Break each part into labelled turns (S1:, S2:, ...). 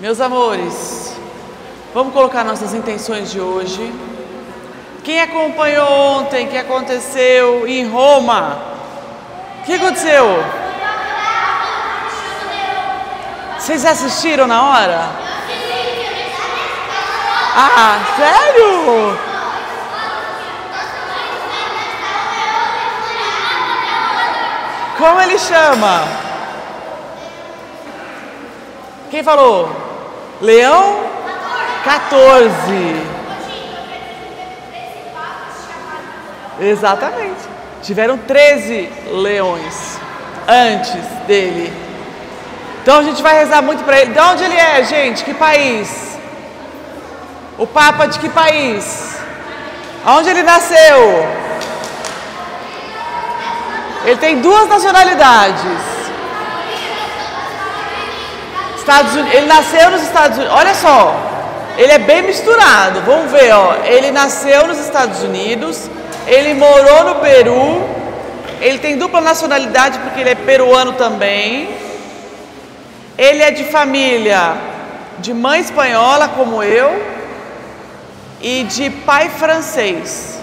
S1: Meus amores, vamos colocar nossas intenções de hoje. Quem acompanhou ontem o que aconteceu em Roma? O que aconteceu? Vocês assistiram na hora? Ah, sério? Como ele chama? Quem falou? Leão 14. Exatamente. Tiveram 13 leões antes dele. Então a gente vai rezar muito para ele. De onde ele é, gente? Que país? O Papa de que país? Aonde ele nasceu? Ele tem duas nacionalidades. Ele nasceu nos Estados Unidos. Olha só, ele é bem misturado. Vamos ver, ó. Ele nasceu nos Estados Unidos. Ele morou no Peru. Ele tem dupla nacionalidade porque ele é peruano também. Ele é de família de mãe espanhola, como eu, e de pai francês.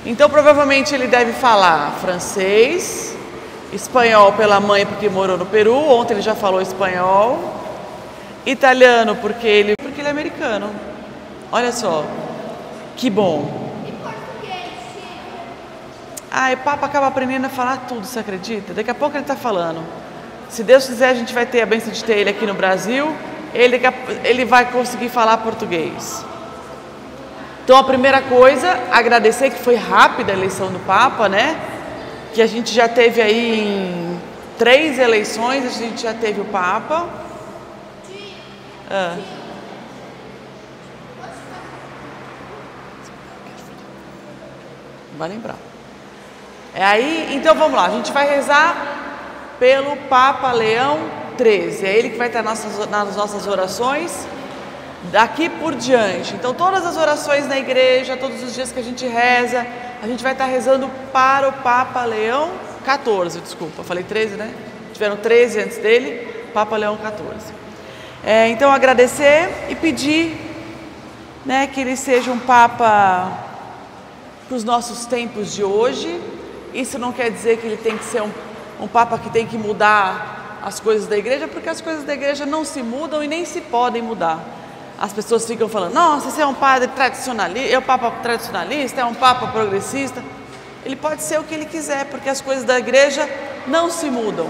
S1: Então, provavelmente, ele deve falar francês, espanhol pela mãe, porque morou no Peru. Ontem ele já falou espanhol. Italiano, porque ele é americano. Olha só, que bom.
S2: E português?
S1: Ah, o Papa acaba aprendendo a falar tudo, você acredita? Daqui a pouco ele está falando. Se Deus quiser, a gente vai ter a bênção de ter ele aqui no Brasil. Ele vai conseguir falar português. Então, a primeira coisa, agradecer que foi rápida a eleição do Papa, né? Que a gente já teve aí em 3 eleições, a gente já teve o Papa. Vai lembrar. Então vamos lá, a gente vai rezar pelo Papa Leão 13. É ele que vai estar nas nossas orações daqui por diante. Então todas as orações na igreja, todos os dias que a gente reza, a gente vai estar rezando para o Papa Leão 14, desculpa, falei 13, né? Tiveram 13 antes dele, Papa Leão 14. Então agradecer e pedir, né, que ele seja um Papa para os nossos tempos de hoje. Isso não quer dizer que ele tem que ser um Papa que tem que mudar as coisas da igreja, porque as coisas da igreja não se mudam e nem se podem mudar. As pessoas ficam falando, nossa, esse é um padre tradicionalista, é um Papa tradicionalista, é um Papa progressista. Ele pode ser o que ele quiser, porque as coisas da igreja não se mudam.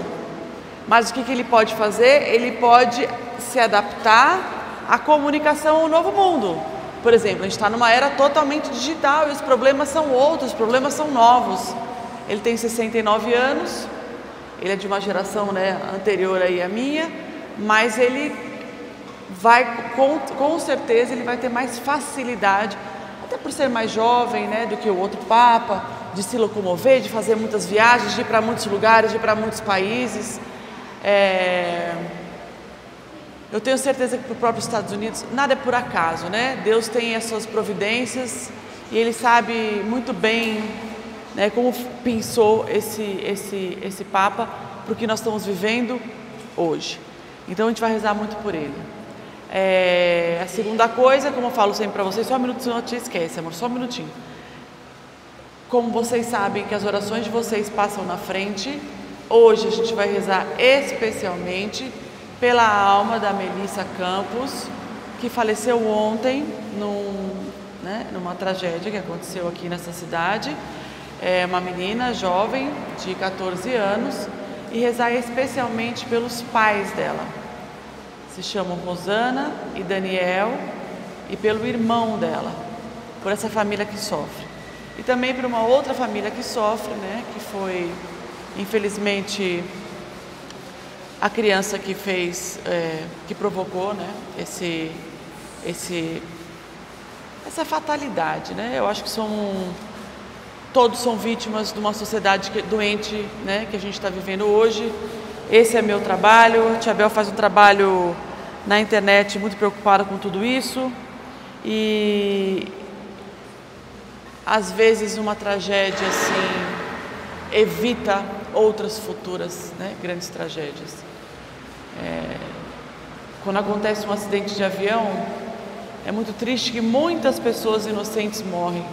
S1: Mas o que ele pode fazer? Ele pode se adaptar à comunicação ao novo mundo. Por exemplo, a gente está numa era totalmente digital e os problemas são outros, os problemas são novos. Ele tem 69 anos, ele é de uma geração, né, anterior aí à minha, mas ele vai, com certeza, ele vai ter mais facilidade, até por ser mais jovem, né, do que o outro Papa, de se locomover, de fazer muitas viagens, de ir para muitos lugares, de ir para muitos países. Eu tenho certeza que para o próprio Estados Unidos nada é por acaso, né? Deus tem as suas providências e Ele sabe muito bem, né, como pensou esse Papa para o que nós estamos vivendo hoje. Então a gente vai rezar muito por ele. A segunda coisa, como eu falo sempre para vocês, só um minuto, senão eu te esquece, amor, só um minutinho. Como vocês sabem que as orações de vocês passam na frente, hoje a gente vai rezar especialmente pela alma da Melissa Campos, que faleceu ontem numa tragédia que aconteceu aqui nessa cidade. É uma menina jovem de 14 anos, e rezar especialmente pelos pais dela. Se chamam Rosana e Daniel, e pelo irmão dela, por essa família que sofre. E também por uma outra família que sofre, né, que foi, infelizmente, a criança que que provocou, né, essa fatalidade, né? Eu acho que todos são vítimas de uma sociedade doente, né, que a gente está vivendo hoje. Esse é meu trabalho. A Tia Bel faz um trabalho na internet muito preocupada com tudo isso. E às vezes uma tragédia assim evita outras futuras, né, grandes tragédias. quando acontece um acidente de avião, é muito triste que muitas pessoas inocentes morrem.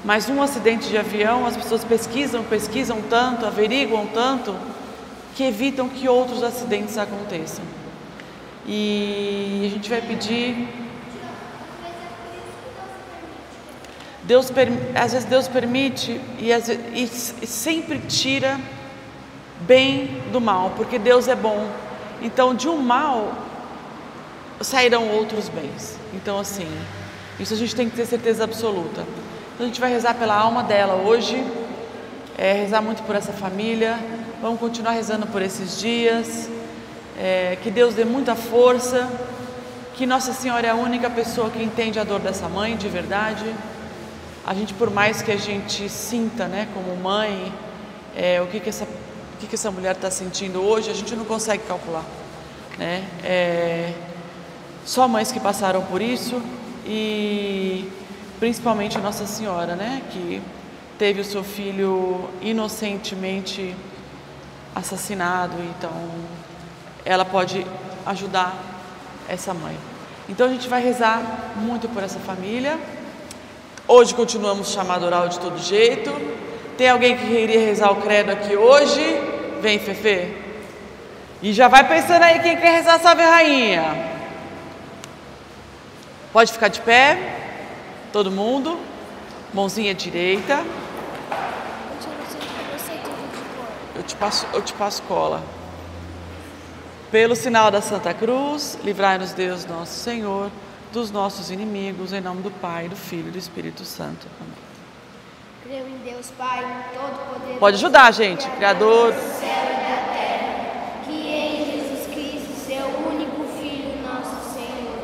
S1: Mas num acidente de avião, as pessoas pesquisam tanto, averiguam tanto, que evitam que outros acidentes aconteçam. E a gente vai pedir... às vezes Deus permite e sempre tira bem do mal, porque Deus é bom. Então, de um mal sairão outros bens. Então, assim, isso a gente tem que ter certeza absoluta. Então, a gente vai rezar pela alma dela hoje, rezar muito por essa família. Vamos continuar rezando por esses dias. Que Deus dê muita força, que Nossa Senhora é a única pessoa que entende a dor dessa mãe de verdade. A gente, por mais que a gente sinta, né, como mãe, o que essa mulher está sentindo hoje, a gente não consegue calcular, né? Só mães que passaram por isso, e principalmente a Nossa Senhora, né, que teve o seu filho inocentemente assassinado, então ela pode ajudar essa mãe. Então a gente vai rezar muito por essa família. Hoje continuamos chamado oral de todo jeito. Tem alguém que queria rezar o credo aqui hoje? Vem, Fefe. E já vai pensando aí quem quer rezar a Salve Rainha. Pode ficar de pé. Todo mundo. Mãozinha direita. Eu te passo cola. Pelo sinal da Santa Cruz, livrai-nos Deus nosso Senhor dos nossos inimigos, em nome do Pai, do Filho e do Espírito Santo. Amém.
S2: Creio em Deus Pai, todo-poderoso.
S1: Pode ajudar, gente. Criador
S2: do céu e da terra, que em Jesus Cristo, seu único Filho, nosso Senhor,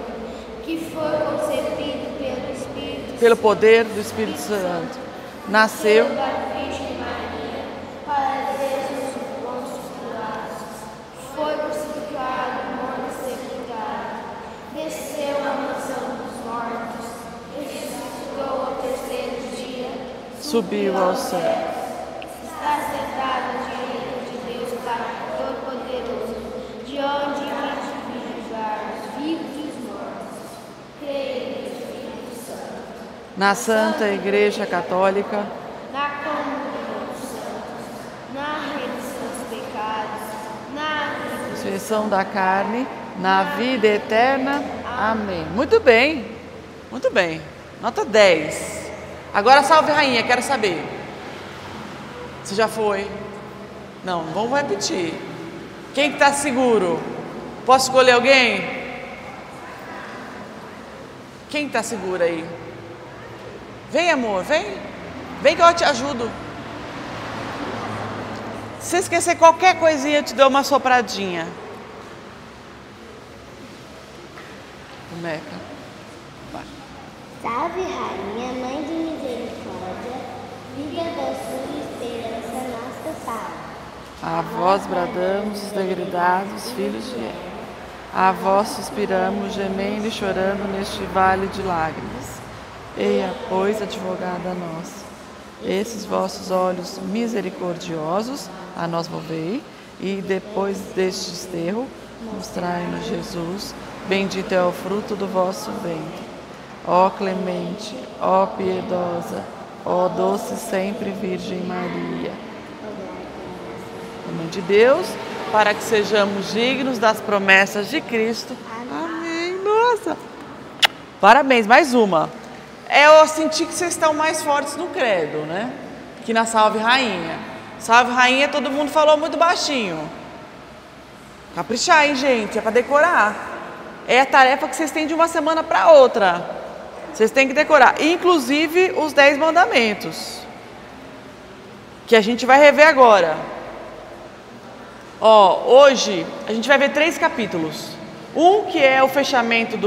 S2: que foi concebido pelo Espírito
S1: pelo poder do Espírito Santo, nasceu
S2: da Virgem Maria, padeceu sob Pôncio Pilatos, foi crucificado, morto e sepultado, desceu à mansão dos mortos, ressuscitou ao terceiro dia,
S1: subiu ao céu.
S2: Está sentado à direita de Deus Pai Todo-Poderoso, de onde há de julgar os vivos e os mortos. Creio no Espírito Santo,
S1: Na Santa Igreja Católica,
S2: na comunhão dos santos, na remissão dos pecados, na
S1: ressurreição da carne, na vida eterna. Amém. Muito bem. Muito bem. Nota 10. Agora Salve Rainha, quero saber. Você já foi? Não, vamos repetir. Quem que tá seguro? Posso escolher alguém? Quem tá seguro aí? Vem, amor, vem. Vem que eu te ajudo. Se esquecer qualquer coisinha, eu te dou uma sopradinha. Boneca. Vai.
S2: Salve, Rainha, Mãe de Misericórdia, vida, doçura e esperança, nossa salve.
S1: A vós bradamos os degredados filhos de Eva. A vós suspiramos, gemendo e chorando neste vale de lágrimas. Eia, pois, advogada nossa, esses vossos olhos misericordiosos a nós volvei, e depois deste desterro, mostrai-nos Jesus, bendito é o fruto do vosso ventre. Ó clemente, ó piedosa, ó doce sempre Virgem Maria. Em nome de Deus, para que sejamos dignos das promessas de Cristo. Amém. Nossa! Parabéns, mais uma. Eu senti que vocês estão mais fortes no credo, né? Que na Salve Rainha. Salve Rainha, todo mundo falou muito baixinho. Caprichar, hein, gente? É para decorar. É a tarefa que vocês têm de uma semana para outra. Vocês têm que decorar. Inclusive os 10 mandamentos. Que a gente vai rever agora. Ó, hoje a gente vai ver 3 capítulos. Um que é o fechamento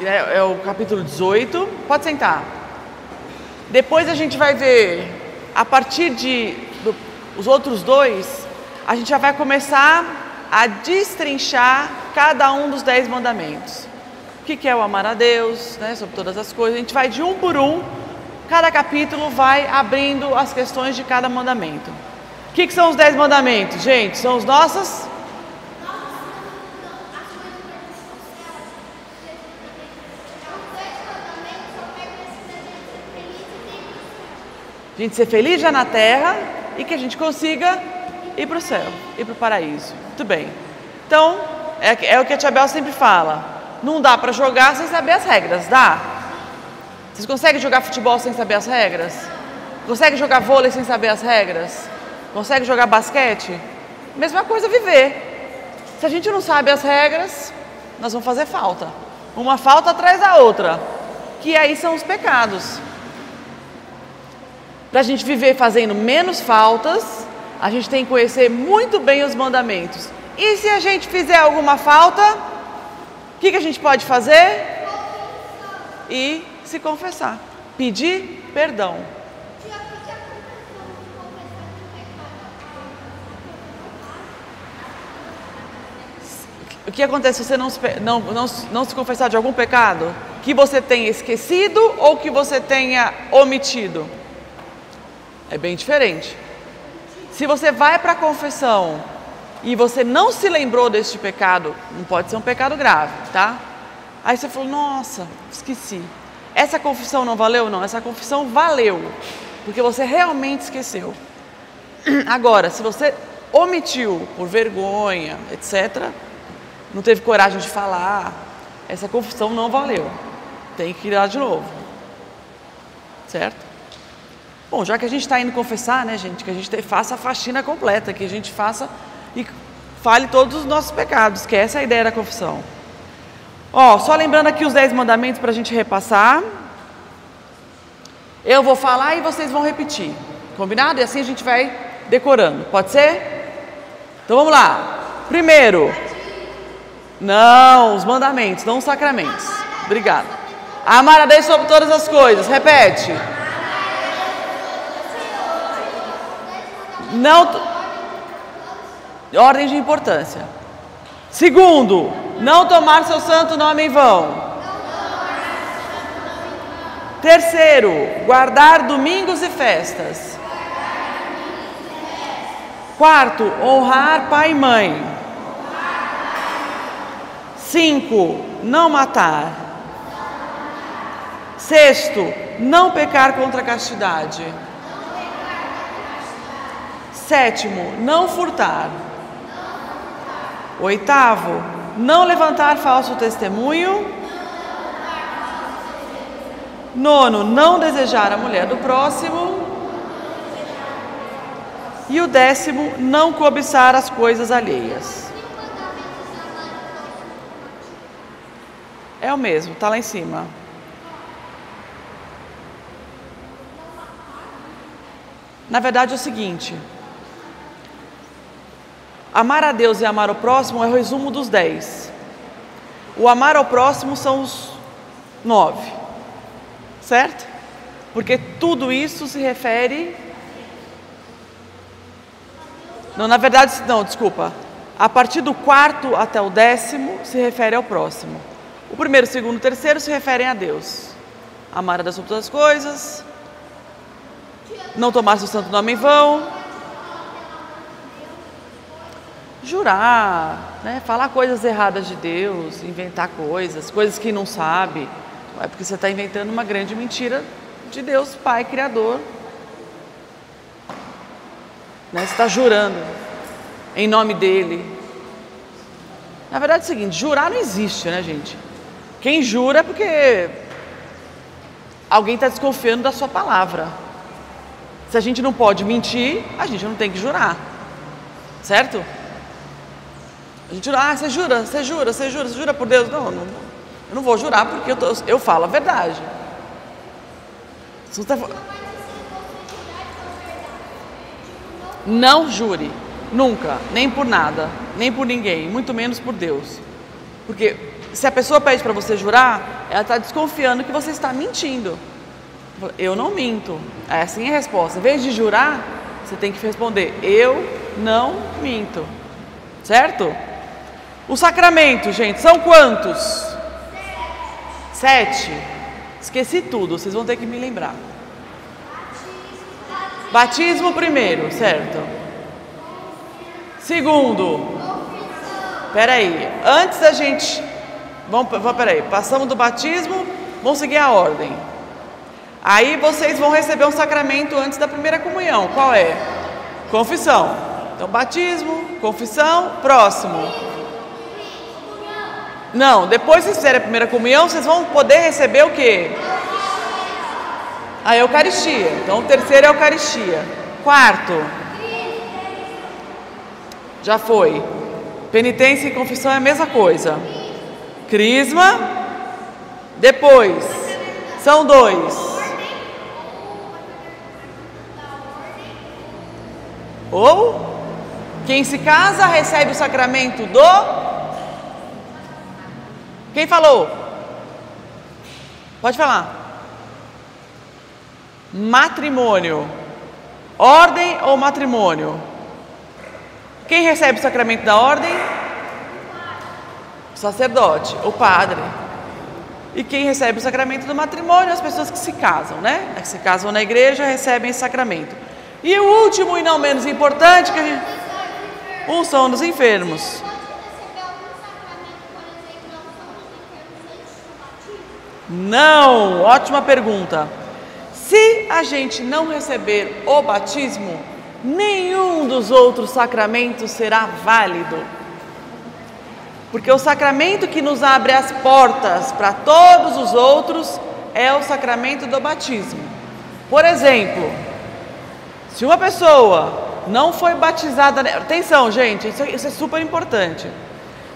S1: é o capítulo 18. Pode sentar. Depois a gente vai ver, a partir os outros 2, a gente já vai começar a destrinchar cada um dos 10 mandamentos. O que é o amar a Deus, né, sobre todas as coisas. A gente vai de um por um, cada capítulo vai abrindo as questões de cada mandamento. O que são os 10 mandamentos, gente? São os nossos... A gente ser feliz já na terra e que a gente consiga ir para o céu, ir para o paraíso. Muito bem. Então, é o que a Tia Bel sempre fala. Não dá para jogar sem saber as regras, dá? Vocês conseguem jogar futebol sem saber as regras? Conseguem jogar vôlei sem saber as regras? Conseguem jogar basquete? Mesma coisa viver. Se a gente não sabe as regras, nós vamos fazer falta. Uma falta atrás da outra. Que aí são os pecados. Para a gente viver fazendo menos faltas, a gente tem que conhecer muito bem os mandamentos. E se a gente fizer alguma falta, o que a gente pode fazer? E se confessar. Pedir perdão. O que acontece se você não se confessar de algum pecado? Que você tenha esquecido ou que você tenha omitido? É bem diferente. Se você vai para a confissão e você não se lembrou deste pecado, não pode ser um pecado grave, tá? Aí você falou, nossa, esqueci. Essa confissão não valeu? Não, essa confissão valeu, porque você realmente esqueceu. Agora, se você omitiu por vergonha, etc., não teve coragem de falar, essa confissão não valeu. Tem que ir lá de novo. Certo? Bom, já que a gente está indo confessar, né, gente, que a gente faça a faxina completa, que a gente faça e fale todos os nossos pecados, que essa é a ideia da confissão. Ó, só lembrando aqui os 10 mandamentos para a gente repassar. Eu vou falar e vocês vão repetir, combinado? E assim a gente vai decorando, pode ser? Então vamos lá. Primeiro, não, os mandamentos, não os sacramentos. Obrigada. Amar a Deus sobre todas as coisas, repete. Não, ordem de importância. Segundo, não tomar seu santo nome em vão. Terceiro, guardar domingos e festas. Quarto, honrar pai e mãe. 5, não matar. Sexto, não pecar contra a castidade. Sétimo, não furtar. Oitavo, não levantar falso testemunho. Nono, não desejar a mulher do próximo. E o 10º, não cobiçar as coisas alheias. É o mesmo, está lá em cima. Na verdade é o seguinte: amar a Deus e amar o próximo é o resumo dos 10. O amar ao próximo são os 9. Certo? Porque tudo isso se refere... Não, na verdade, não, desculpa. A partir do 4º até o 10º se refere ao próximo. O 1º, 2º e 3º se referem a Deus. Amar a Deus sobre todas as coisas. Não tomar seu santo nome em vão. Jurar, né? Falar coisas erradas de Deus, inventar coisas que não sabe. É porque você está inventando uma grande mentira de Deus, Pai, Criador. Né? Você está jurando em nome dele. Na verdade é o seguinte, jurar não existe, né, gente? Quem jura é porque alguém está desconfiando da sua palavra. Se a gente não pode mentir, a gente não tem que jurar. Certo? A gente jura, você jura por Deus? Não, eu não vou jurar porque eu falo a verdade. Não jure, nunca, nem por nada, nem por ninguém, muito menos por Deus. Porque se a pessoa pede para você jurar, ela está desconfiando que você está mentindo. Eu não minto. É assim a resposta. Em vez de jurar, você tem que responder: eu não minto. Certo? Os sacramentos, gente, são quantos? 7. Esqueci tudo, vocês vão ter que me lembrar. Batismo primeiro, certo? Segundo. Peraí, antes da gente... Peraí, passamos do batismo, vamos seguir a ordem. Aí vocês vão receber um sacramento antes da primeira comunhão. Qual é? Confissão. Então, batismo, confissão, próximo. Não, depois que vocês fizerem a primeira comunhão, vocês vão poder receber o quê? A Eucaristia. Então, o terceiro é a Eucaristia. Quarto. Já foi. Penitência e confissão é a mesma coisa. Crisma. Depois. São dois. Ou quem se casa recebe o sacramento do... Quem falou? Pode falar. Matrimônio. Ordem ou matrimônio? Quem recebe o sacramento da ordem? O sacerdote, o padre. E quem recebe o sacramento do matrimônio? As pessoas que se casam, né? Que se casam na igreja recebem esse sacramento. E o último e não menos importante, que a gente... unção dos enfermos. Não, ótima pergunta. Se a gente não receber o batismo, nenhum dos outros sacramentos será válido. Porque o sacramento que nos abre as portas para todos os outros é o sacramento do batismo. Por exemplo, se uma pessoa não foi batizada... Atenção, gente, isso é super importante.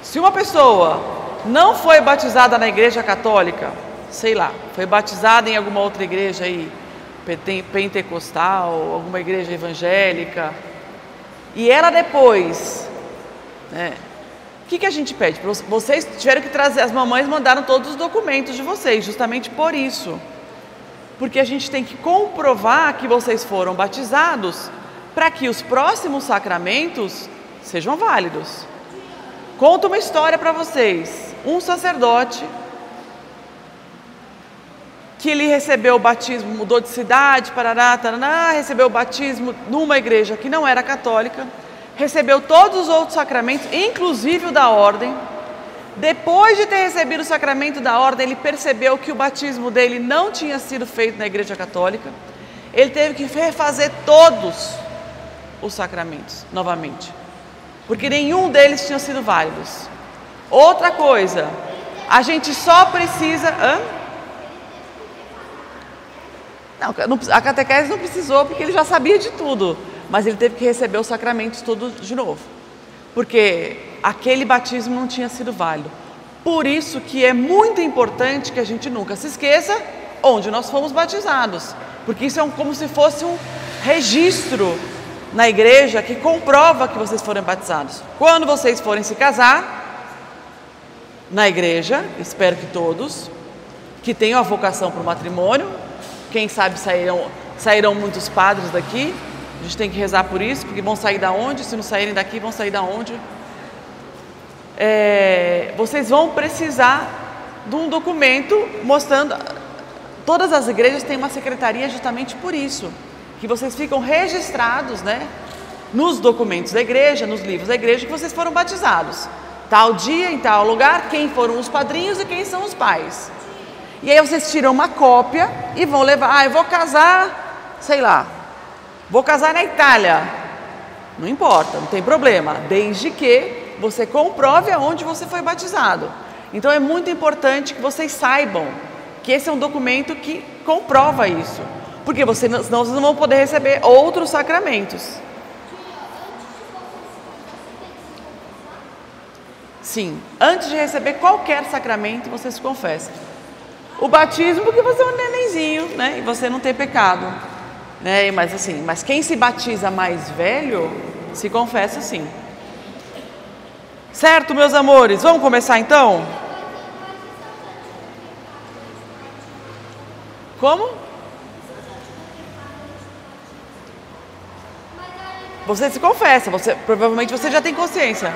S1: Se uma pessoa não foi batizada na igreja católica, sei lá, foi batizada em alguma outra igreja aí, pentecostal, alguma igreja evangélica, e ela depois, né, o que a gente pede? Vocês tiveram que trazer, as mamães mandaram todos os documentos de vocês, justamente por isso, porque a gente tem que comprovar que vocês foram batizados para que os próximos sacramentos sejam válidos. Conto uma história para vocês. Um sacerdote que ele recebeu o batismo, mudou de cidade, parará, taraná, recebeu o batismo numa igreja que não era católica, recebeu todos os outros sacramentos, inclusive o da ordem. Depois de ter recebido o sacramento da ordem, ele percebeu que o batismo dele não tinha sido feito na igreja católica. Ele teve que refazer todos os sacramentos novamente, porque nenhum deles tinha sido válidos. Outra coisa, a gente só precisa... Não, a catequese não precisou, porque ele já sabia de tudo, mas ele teve que receber os sacramentos todos de novo, porque aquele batismo não tinha sido válido. Por isso que é muito importante que a gente nunca se esqueça onde nós fomos batizados, porque isso é como se fosse um registro na igreja que comprova que vocês foram batizados. Quando vocês forem se casar na igreja, espero que todos que tenham a vocação para o matrimônio, quem sabe sairão muitos padres daqui, a gente tem que rezar por isso, porque vão sair da onde? Se não saírem daqui, vão sair da onde? Vocês vão precisar de um documento mostrando... Todas as igrejas têm uma secretaria justamente por isso, que vocês ficam registrados, né, nos documentos da igreja, nos livros da igreja, que vocês foram batizados. Tal dia, em tal lugar, quem foram os padrinhos e quem são os pais. E aí vocês tiram uma cópia e vão levar... eu vou casar, sei lá, vou casar na Itália. Não importa, não tem problema, desde que você comprove aonde você foi batizado. Então é muito importante que vocês saibam que esse é um documento que comprova isso, porque senão vocês não vão poder receber outros sacramentos. Sim, antes de receber qualquer sacramento, você se confessa. O batismo, porque você é um nenenzinho, né? E você não tem pecado, né? Mas quem se batiza mais velho, se confessa sim. Certo, meus amores? Vamos começar então? Como? Você se confessa, provavelmente você já tem consciência.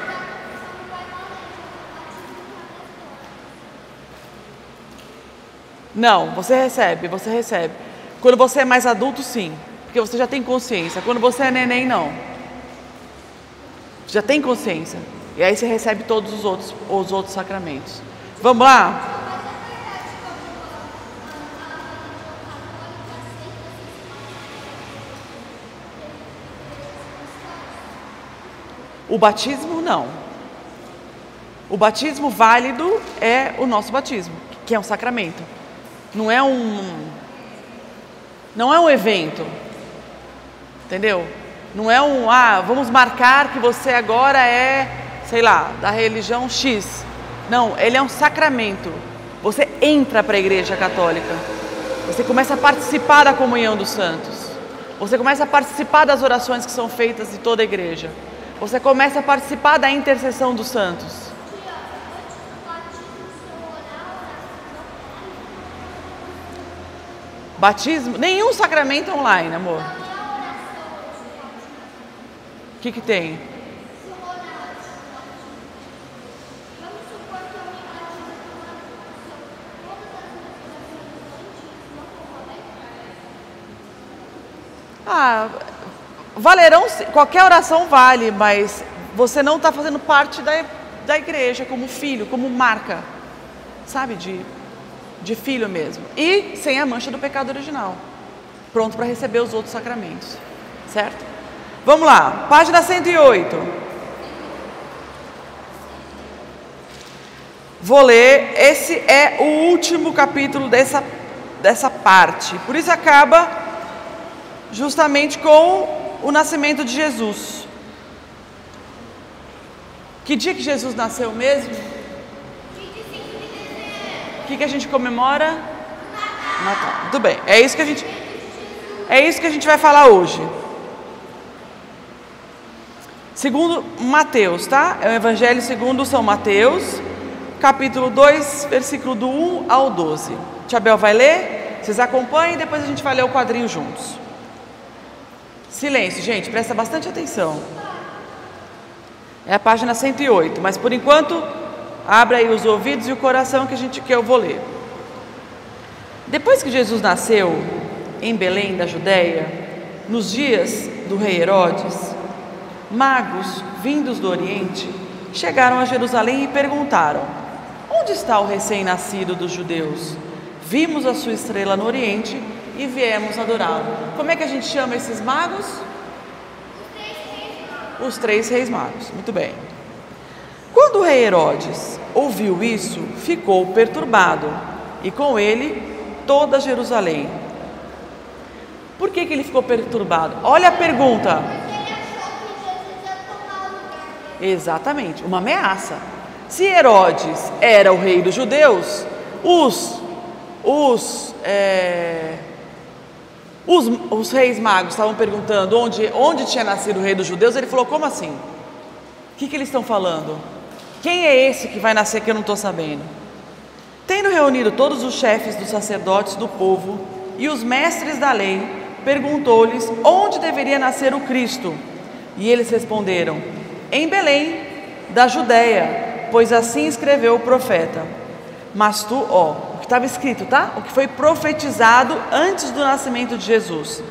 S1: Não, você recebe. Quando você é mais adulto, sim, porque você já tem consciência. Quando você é neném, não. Já tem consciência. E aí você recebe todos os outros sacramentos. Vamos lá? O batismo, não. O batismo válido é o nosso batismo, que é um sacramento. Não é um evento, entendeu? Não é vamos marcar que você agora é, sei lá, da religião X. Não, ele é um sacramento. Você entra para a Igreja Católica. Você começa a participar da comunhão dos santos. Você começa a participar das orações que são feitas de toda a igreja. Você começa a participar da intercessão dos santos. Batismo, nenhum sacramento online, amor. O que tem? Valerão, qualquer oração vale, mas você não está fazendo parte da igreja como filho, como marca, sabe, de filho mesmo. E sem a mancha do pecado original, pronto para receber os outros sacramentos, certo? Vamos lá, página 108. Vou ler, esse é o último capítulo dessa parte, por isso acaba justamente com o nascimento de Jesus. Que dia que Jesus nasceu mesmo? O que a gente comemora? Natal. Tudo bem, é isso que a gente vai falar hoje. Segundo Mateus, tá? É o Evangelho segundo São Mateus, capítulo 2, versículo do 1 ao 12. Tia Bel vai ler, vocês acompanhem e depois a gente vai ler o quadrinho juntos. Silêncio, gente, presta bastante atenção. É a página 108, mas por enquanto, abra aí os ouvidos e o coração que eu vou ler. Depois que Jesus nasceu em Belém da Judéia, nos dias do rei Herodes, magos vindos do Oriente chegaram a Jerusalém e perguntaram: onde está o recém-nascido dos judeus? Vimos a sua estrela no Oriente e viemos adorá-lo. Como é que a gente chama esses magos? Os 3 reis magos. Muito bem. Quando o rei Herodes ouviu isso, ficou perturbado, e com ele toda Jerusalém. Por que ele ficou perturbado? Olha a pergunta. Exatamente, uma ameaça. Se Herodes era o rei dos judeus, os reis magos estavam perguntando onde tinha nascido o rei dos judeus. Ele falou: como assim? O que eles estão falando? Quem é esse que vai nascer que eu não estou sabendo? Tendo reunido todos os chefes dos sacerdotes do povo e os mestres da lei, perguntou-lhes onde deveria nascer o Cristo. E eles responderam: em Belém da Judéia, pois assim escreveu o profeta. Mas tu, o que estava escrito, tá? O que foi profetizado antes do nascimento de Jesus.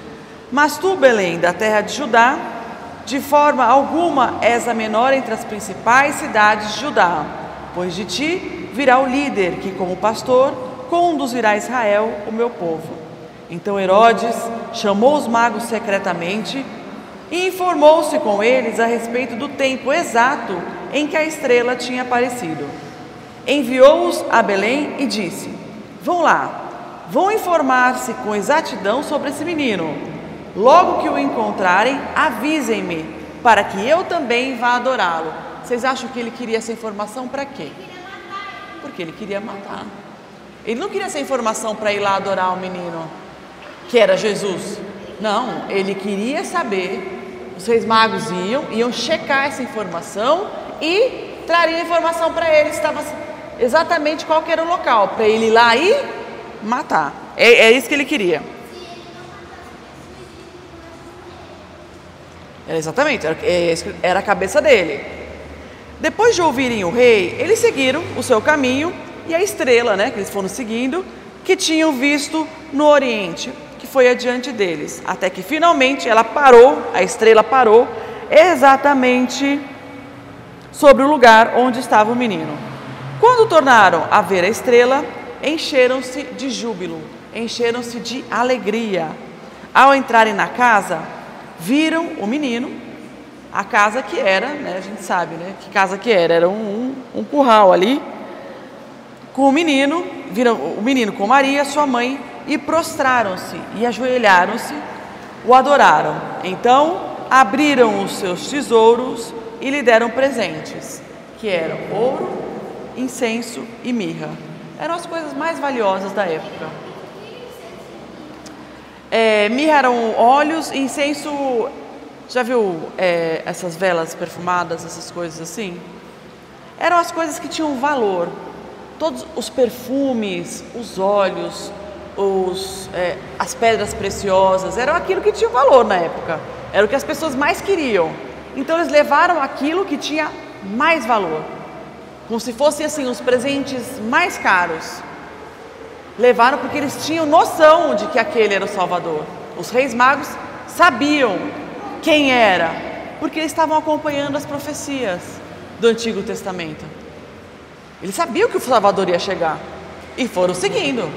S1: Mas tu, Belém, da terra de Judá, de forma alguma és a menor entre as principais cidades de Judá, pois de ti virá o líder que, como pastor, conduzirá Israel, o meu povo. Então Herodes chamou os magos secretamente e informou-se com eles a respeito do tempo exato em que a estrela tinha aparecido. Enviou-os a Belém e disse: vão lá, vão informar-se com exatidão sobre esse menino. Logo que o encontrarem, avisem-me, para que eu também vá adorá-lo. Vocês acham que ele queria essa informação para quê? Porque ele queria matar. Ele não queria essa informação para ir lá adorar o menino, que era Jesus. Não, ele queria saber. Os reis magos iam checar essa informação e trariam informação para ele. Estava exatamente qual que era o local, para ele ir lá e matar. É isso que ele queria. Exatamente, era a cabeça dele. Depois de ouvirem o rei, eles seguiram o seu caminho e a estrela, que eles foram seguindo, que tinham visto no Oriente, que foi adiante deles, até que finalmente a estrela parou exatamente sobre o lugar onde estava o menino. Quando tornaram a ver a estrela, encheram-se de júbilo, encheram-se de alegria. Ao entrarem na casa, viram o menino a casa que era, né, a gente sabe, né, que casa que era um curral ali, com o menino, viram o menino com Maria, sua mãe, e prostraram-se e ajoelharam-se, o adoraram. Então abriram os seus tesouros e lhe deram presentes, que eram ouro, incenso e mirra. Eram as coisas mais valiosas da época. Mirra eram óleos, incenso, já viu essas velas perfumadas, essas coisas assim? Eram as coisas que tinham valor. Todos os perfumes, os óleos, as pedras preciosas, eram aquilo que tinha valor na época. Era o que as pessoas mais queriam. Então eles levaram aquilo que tinha mais valor, como se fossem assim os presentes mais caros. Levaram porque eles tinham noção de que aquele era o Salvador. Os reis magos sabiam quem era, porque eles estavam acompanhando as profecias do Antigo Testamento. Eles sabiam que o Salvador ia chegar e foram seguindo.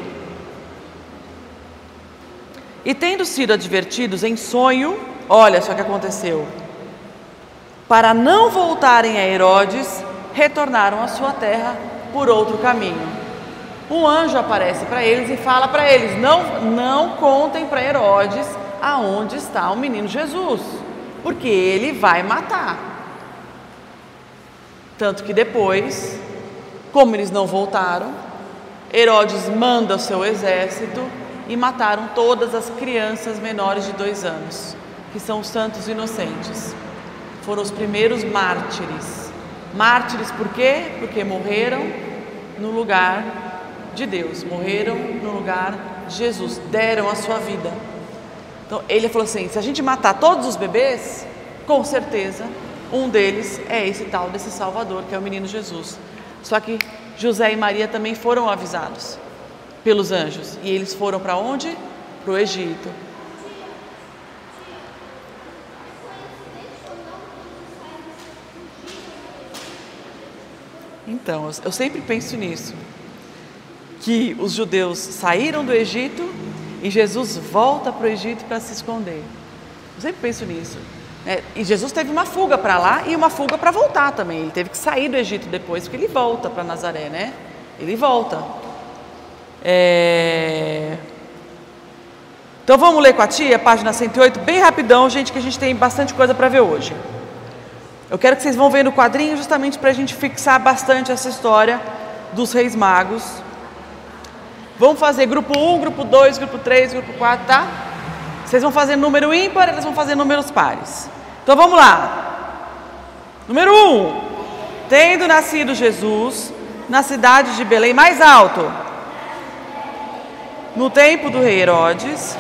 S1: E tendo sido advertidos em sonho, olha só o que aconteceu. Para não voltarem a Herodes, retornaram à sua terra por outro caminho. Um anjo aparece para eles e fala para eles: não contem para Herodes aonde está o menino Jesus, porque ele vai matar. Tanto que depois, como eles não voltaram, Herodes manda o seu exército e mataram todas as crianças menores de 2 anos, que são os santos inocentes. Foram os primeiros mártires. Mártires por quê? Porque morreram no lugar de Deus, morreram no lugar de Jesus, deram a sua vida. Então ele falou assim: se a gente matar todos os bebês, com certeza um deles é esse tal desse Salvador, que é o menino Jesus. Só que José e Maria também foram avisados pelos anjos, e eles foram para onde? Para o Egito. Então, eu sempre penso nisso, que os judeus saíram do Egito e Jesus volta para o Egito para se esconder. Eu sempre penso nisso. E Jesus teve uma fuga para lá e uma fuga para voltar também. Ele teve que sair do Egito depois, porque ele volta para Nazaré, né? Ele volta. Então vamos ler com a tia, página 108, bem rapidão, gente, que a gente tem bastante coisa para ver hoje. Eu quero que vocês vão ver no quadrinho justamente para a gente fixar bastante essa história dos reis magos. Vamos fazer grupo 1, grupo 2, grupo 3, grupo 4, tá? Vocês vão fazer número ímpar, eles vão fazer números pares. Então vamos lá. Número 1. Tendo nascido Jesus na cidade de Belém, mais alto. No tempo do rei Herodes,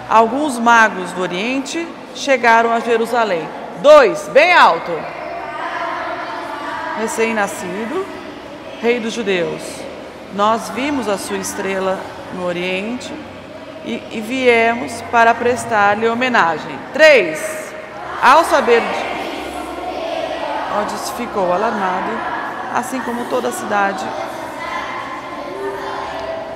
S1: alguns magos do Oriente chegaram a Jerusalém. 2, bem alto. Recém-nascido, rei dos judeus. Nós vimos a sua estrela no Oriente e viemos para prestar-lhe homenagem. 3, ao saber Herodes ficou alarmado, assim como toda a cidade.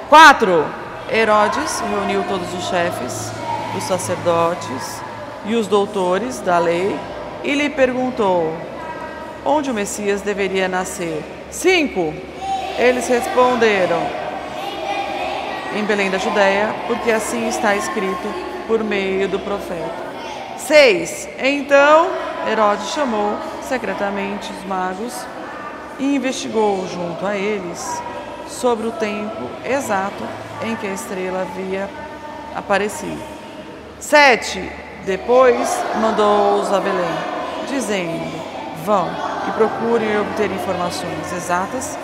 S1: 4, Herodes reuniu todos os chefes, os sacerdotes e os doutores da lei e lhe perguntou onde o Messias deveria nascer. 5, eles responderam: em Belém da Judéia, porque assim está escrito por meio do profeta. 6, então Herodes chamou secretamente os magos e investigou junto a eles sobre o tempo exato em que a estrela havia aparecido. 7, depois mandou-os a Belém, dizendo: vão e procurem obter informações exatas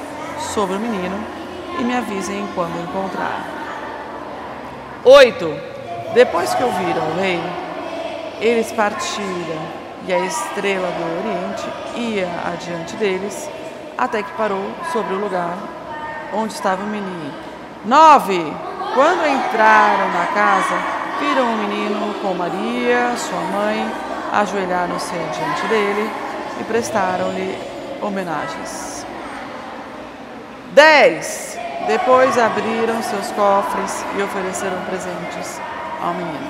S1: sobre o menino e me avisem quando o encontrar. 8, depois que ouviram o rei, eles partiram e a estrela do Oriente ia adiante deles até que parou sobre o lugar onde estava o menino. 9, quando entraram na casa, viram o menino com Maria, sua mãe, ajoelharam-se diante dele e prestaram-lhe homenagens. 10, depois abriram seus cofres e ofereceram presentes ao menino: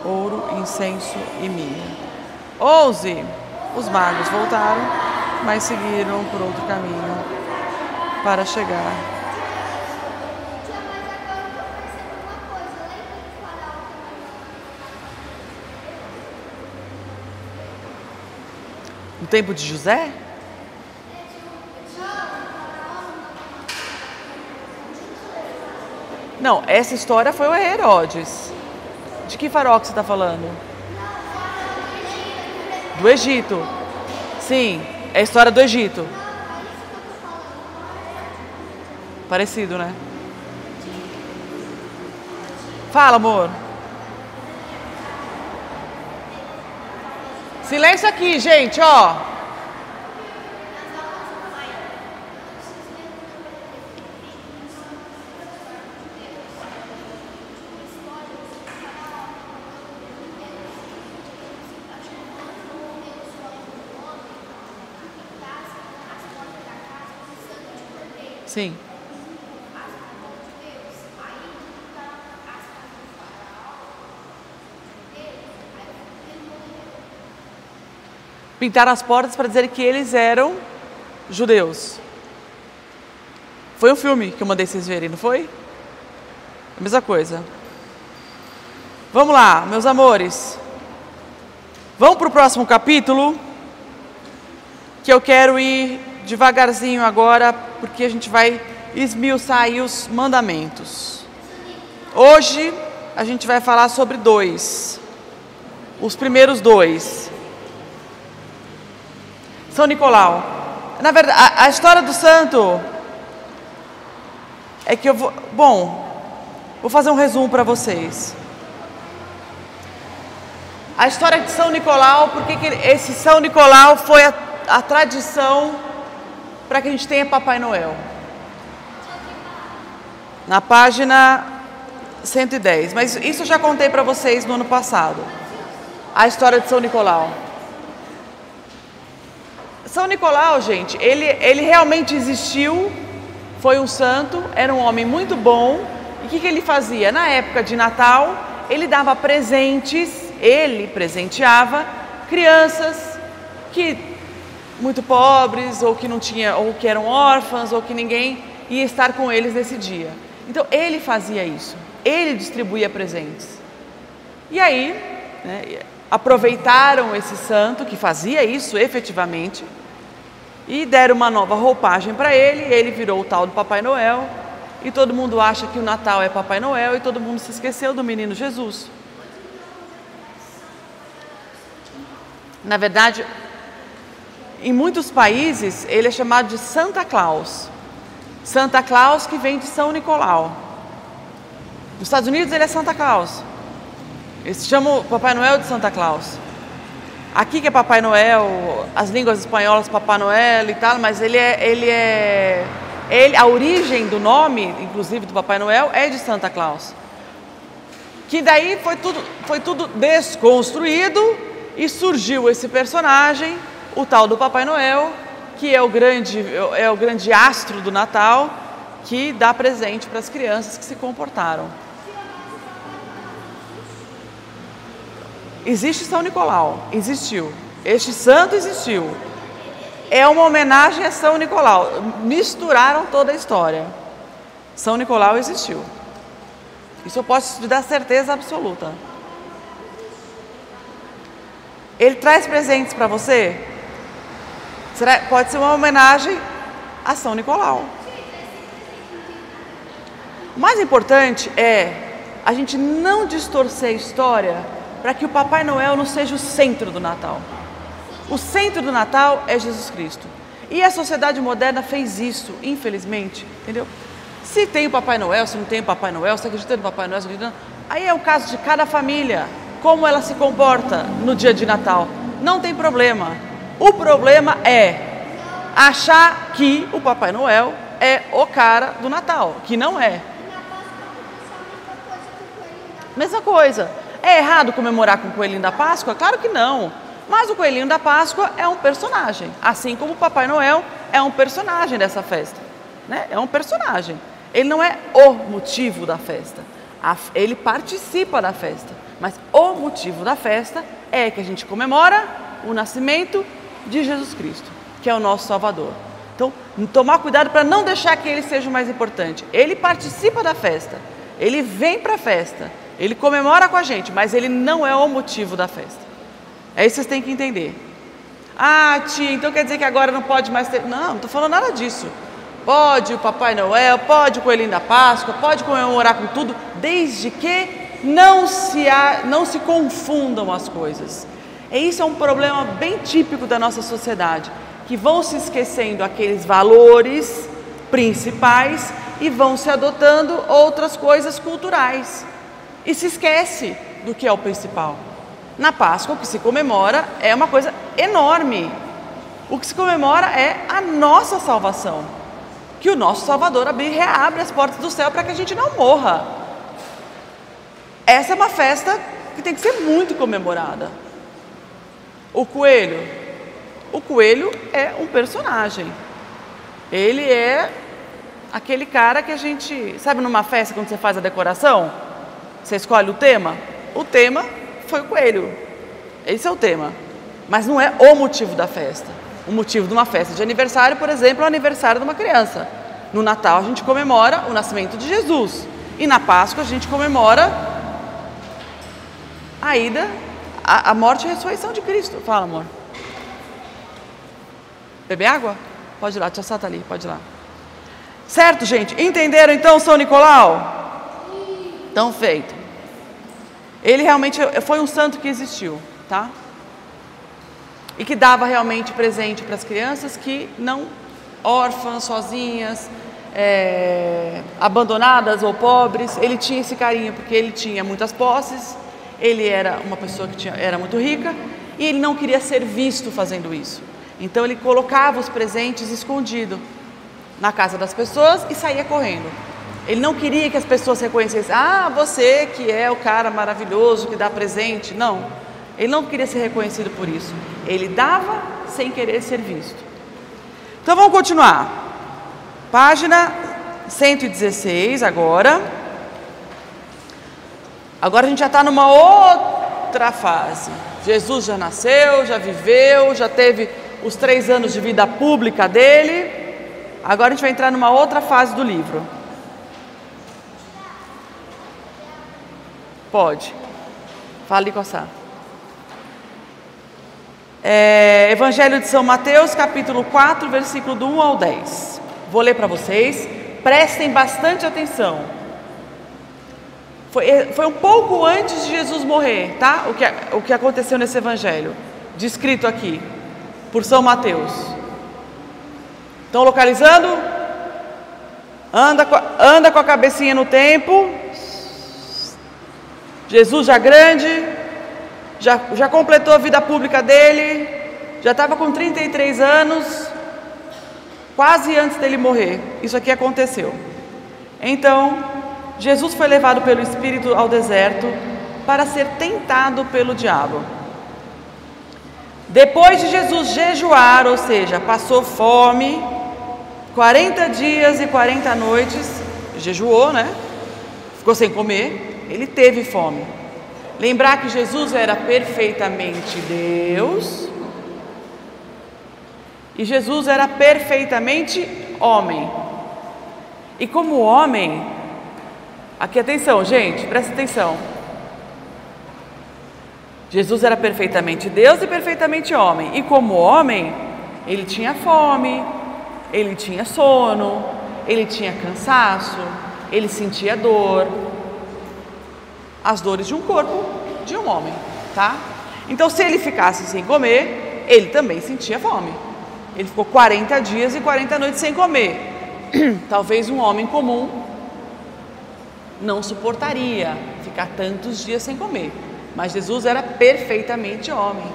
S1: ouro, incenso e mirra. 11. Os magos voltaram, mas seguiram por outro caminho para chegar.
S2: Tia, mas agora eu tô percebendo uma coisa. Lembra que Faraó também
S1: No tempo de José? Não, essa história foi o Herodes. De que faraó que você está falando? Do Egito. Sim, é a história do Egito. Parecido, né? Fala, amor. Silêncio aqui, gente, ó. Sim. Pintaram as portas para dizer que eles eram judeus. Foi um filme que eu mandei vocês verem, não foi? A mesma coisa. Vamos lá, meus amores. Vamos para o próximo capítulo, que eu quero ir devagarzinho agora, porque a gente vai esmiuçar aí os mandamentos. Hoje a gente vai falar sobre 2. Os primeiros 2. São Nicolau. Na verdade, a história do santo é que eu vou... vou fazer um resumo para vocês. A história de São Nicolau, porque esse São Nicolau foi a tradição para que a gente tenha Papai Noel. Na página 110. Mas isso eu já contei para vocês no ano passado. A história de São Nicolau. São Nicolau, gente, ele realmente existiu, foi um santo, era um homem muito bom. E o que ele fazia? Na época de Natal, ele dava presentes, ele presenteava crianças que muito pobres, ou que não tinha, ou que eram órfãs, ou que ninguém ia estar com eles nesse dia. Então ele fazia isso, ele distribuía presentes. E aí, né, aproveitaram esse santo que fazia isso efetivamente e deram uma nova roupagem para ele. Ele virou o tal do Papai Noel, e todo mundo acha que o Natal é Papai Noel, e todo mundo se esqueceu do menino Jesus. Na verdade, em muitos países ele é chamado de Santa Claus. Santa Claus, que vem de São Nicolau. Nos Estados Unidos ele é Santa Claus. Eles chamam o Papai Noel de Santa Claus. Aqui que é Papai Noel, as línguas espanholas Papai Noel e tal, mas a origem do nome, inclusive do Papai Noel, é de Santa Claus. Que daí foi tudo desconstruído e surgiu esse personagem, o tal do Papai Noel, que é o grande astro do Natal, que dá presente para as crianças que se comportaram. Existe São Nicolau, existiu. Este santo existiu. É uma homenagem a São Nicolau. Misturaram toda a história. São Nicolau existiu. Isso eu posso te dar certeza absoluta. Ele traz presentes para você? Pode ser uma homenagem a São Nicolau. O mais importante é a gente não distorcer a história para que o Papai Noel não seja o centro do Natal. O centro do Natal é Jesus Cristo. E a sociedade moderna fez isso, infelizmente, entendeu? Se tem o Papai Noel, se não tem o Papai Noel, se acredita no Papai Noel, se acredita... Aí é o caso de cada família, como ela se comporta no dia de Natal. Não tem problema. O problema é achar que o Papai Noel é o cara do Natal, que não é. Mesma coisa. É errado comemorar com o Coelhinho da Páscoa? Claro que não. Mas o Coelhinho da Páscoa é um personagem, assim como o Papai Noel é um personagem dessa festa, né? É um personagem. Ele não é o motivo da festa. Ele participa da festa, mas o motivo da festa é que a gente comemora o nascimento de Jesus Cristo, que é o nosso Salvador. Então, tomar cuidado para não deixar que ele seja o mais importante. Ele participa da festa, ele vem para a festa, ele comemora com a gente, mas ele não é o motivo da festa. É isso que vocês têm que entender. Ah, tia, então quer dizer que agora não pode mais ter... Não estou falando nada disso. Pode o Papai Noel, pode o Coelhinho da Páscoa, pode comemorar com tudo, desde que não se confundam as coisas. E isso é um problema bem típico da nossa sociedade, que vão se esquecendo aqueles valores principais e vão se adotando outras coisas culturais. E se esquece do que é o principal. Na Páscoa, o que se comemora é uma coisa enorme. O que se comemora é a nossa salvação. Que o nosso Salvador reabre as portas do céu para que a gente não morra. Essa é uma festa que tem que ser muito comemorada. O coelho é um personagem. Ele é aquele cara que a gente... Sabe numa festa quando você faz a decoração? Você escolhe o tema? O tema foi o coelho. Esse é o tema. Mas não é o motivo da festa. O motivo de uma festa de aniversário, por exemplo, é o aniversário de uma criança. No Natal a gente comemora o nascimento de Jesus. E na Páscoa a gente comemora a morte e a ressurreição de Cristo. Fala, amor. Beber água? Pode ir lá, tia Sá tá ali, pode ir lá. Certo, gente? Entenderam então São Nicolau? Então, feito. Ele realmente foi um santo que existiu, tá? E que dava realmente presente para as crianças que não, órfãs, sozinhas, abandonadas ou pobres. Ele tinha esse carinho porque ele tinha muitas posses, ele era uma pessoa que era muito rica e ele não queria ser visto fazendo isso. Então ele colocava os presentes escondido na casa das pessoas e saía correndo. Ele não queria que as pessoas reconhecessem, você que é o cara maravilhoso que dá presente. Não, ele não queria ser reconhecido por isso. Ele dava sem querer ser visto. Então vamos continuar. Página 116 agora. Agora a gente já está numa outra fase. Jesus já nasceu, já viveu, já teve os 3 anos de vida pública dele. Agora a gente vai entrar numa outra fase do livro. Pode. Fale com a Sá. Evangelho de São Mateus, capítulo 4, versículo do 1 ao 10. Vou ler para vocês. Prestem bastante atenção. Foi um pouco antes de Jesus morrer, tá? O que aconteceu nesse evangelho, descrito aqui por São Mateus. Estão localizando? Anda com a cabecinha no tempo. Jesus já grande, já completou a vida pública dele, já estava com 33 anos, quase antes dele morrer. Isso aqui aconteceu. Então, Jesus foi levado pelo Espírito ao deserto para ser tentado pelo diabo. Depois de Jesus jejuar, ou seja, passou fome, 40 dias e 40 noites, jejuou, né? Ficou sem comer. Ele teve fome. Lembrar que Jesus era perfeitamente Deus e Jesus era perfeitamente homem. E como homem, aqui atenção, gente, presta atenção. Jesus era perfeitamente Deus e perfeitamente homem. E como homem, ele tinha fome, ele tinha sono, ele tinha cansaço, ele sentia dor. As dores de um corpo de um homem, tá? Então, se ele ficasse sem comer, ele também sentia fome. Ele ficou 40 dias e 40 noites sem comer. Talvez um homem comum não suportaria ficar tantos dias sem comer. Mas Jesus era perfeitamente homem.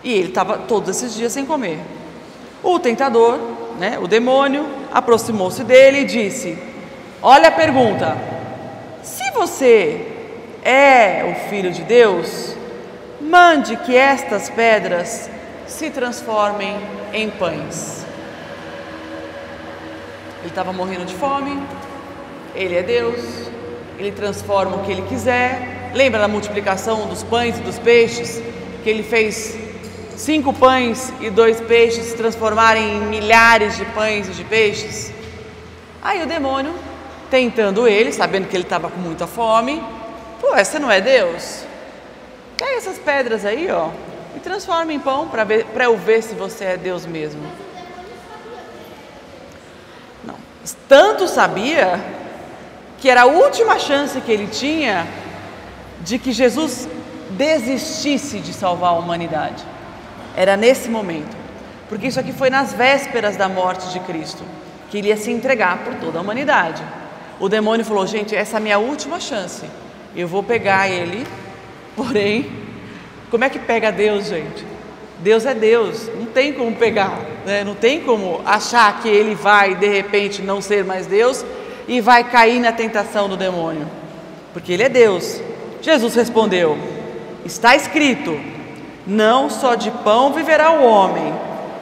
S1: E ele estava todos esses dias sem comer. O tentador, né, o demônio, aproximou-se dele e disse: olha a pergunta. Se você é o Filho de Deus, mande que estas pedras se transformem em pães. Ele estava morrendo de fome, ele é Deus, ele transforma o que ele quiser. Lembra da multiplicação dos pães e dos peixes? Que ele fez 5 pães e 2 peixes se transformarem em milhares de pães e de peixes? Aí o demônio, tentando ele, sabendo que ele estava com muita fome, pô, essa não é Deus? Pega essas pedras aí, ó, e transforma em pão para eu ver se você é Deus mesmo. Não, tanto sabia que era a última chance que ele tinha de que Jesus desistisse de salvar a humanidade. Era nesse momento, porque isso aqui foi nas vésperas da morte de Cristo, que ele ia se entregar por toda a humanidade. O demônio falou: gente, essa é a minha última chance, eu vou pegar ele, porém, como é que pega Deus, gente? Deus é Deus, não tem como pegar, né? Não tem como achar que ele vai de repente não ser mais Deus e vai cair na tentação do demônio, porque ele é Deus. Jesus respondeu: está escrito, não só de pão viverá o homem,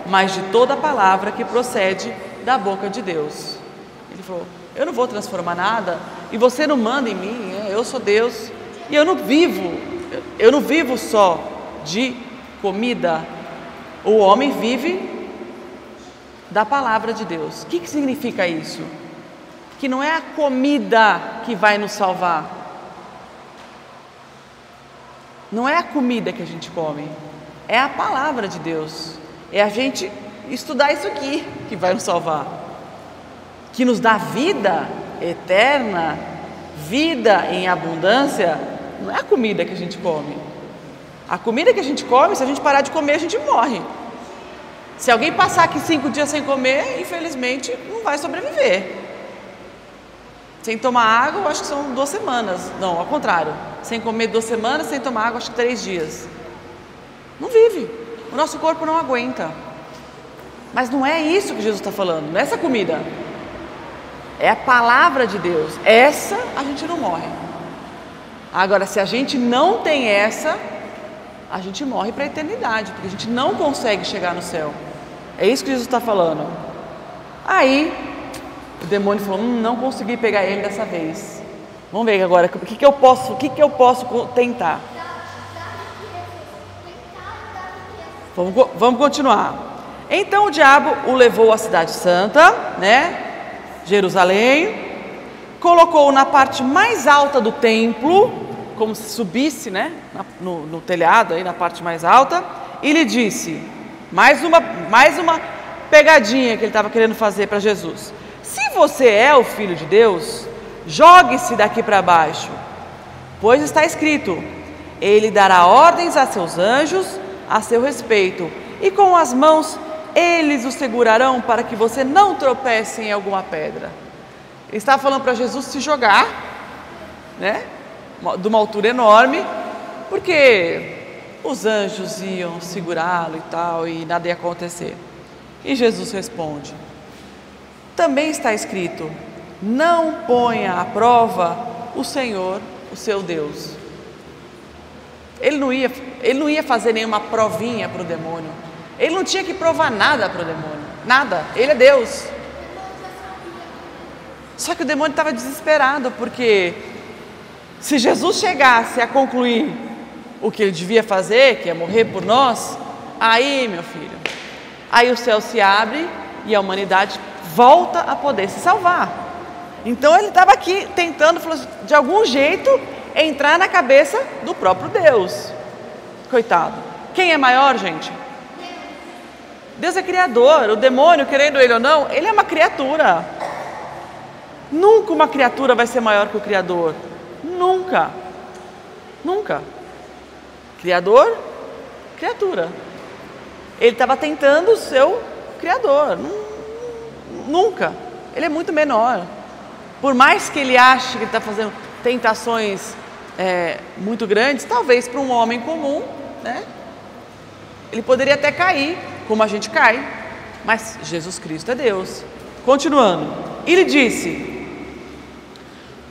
S1: mas de toda a palavra que procede da boca de Deus. Ele falou: eu não vou transformar nada, e você não manda em mim, eu sou Deus, e eu não vivo só de comida, o homem vive da palavra de Deus. O que significa isso? Que não é a comida que vai nos salvar, não é a comida que a gente come, é a palavra de Deus, é a gente estudar isso aqui que vai nos salvar, que nos dá vida eterna, vida em abundância. Não é a comida que a gente come. A comida que a gente come, se a gente parar de comer, a gente morre. Se alguém passar aqui 5 dias sem comer, infelizmente não vai sobreviver. Sem tomar água, eu acho que são 2 semanas. Não, ao contrário. Sem comer 2 semanas, sem tomar água, acho que 3 dias. Não vive. O nosso corpo não aguenta. Mas não é isso que Jesus está falando, não é essa comida. É a palavra de Deus. Essa a gente não morre. Agora, se a gente não tem essa, a gente morre para a eternidade, porque a gente não consegue chegar no céu. É isso que Jesus está falando. Aí, o demônio falou: não consegui pegar ele dessa vez. Vamos ver agora, o que eu posso tentar? Vamos continuar. Então o diabo o levou à cidade santa, né? Jerusalém, colocou-o na parte mais alta do templo, como se subisse, né? No telhado, aí na parte mais alta, e lhe disse, mais uma pegadinha que ele estava querendo fazer para Jesus: se você é o Filho de Deus, jogue-se daqui para baixo, pois está escrito, ele dará ordens a seus anjos a seu respeito, e com as mãos eles o segurarão para que você não tropece em alguma pedra. Ele estava falando para Jesus se jogar, né, de uma altura enorme, porque os anjos iam segurá-lo e tal, e nada ia acontecer. E Jesus responde: também está escrito, não ponha à prova o Senhor, o seu Deus. Ele não ia fazer nenhuma provinha para o demônio. Ele não tinha que provar nada para o demônio, nada, ele é Deus. Só que o demônio estava desesperado, porque se Jesus chegasse a concluir o que ele devia fazer, que é morrer por nós, aí, meu filho, aí o céu se abre e a humanidade volta a poder se salvar. Então ele estava aqui tentando, de algum jeito, entrar na cabeça do próprio Deus. Coitado. Quem é maior, gente? Deus é criador. O demônio, querendo ele ou não, ele é uma criatura. Nunca uma criatura vai ser maior que o Criador. Nunca. Nunca. Criador, criatura. Ele estava tentando o seu Criador. Nunca. Ele é muito menor. Por mais que ele ache que ele está fazendo tentações muito grandes, talvez para um homem comum, né, ele poderia até cair, como a gente cai, mas Jesus Cristo é Deus. Continuando, ele disse: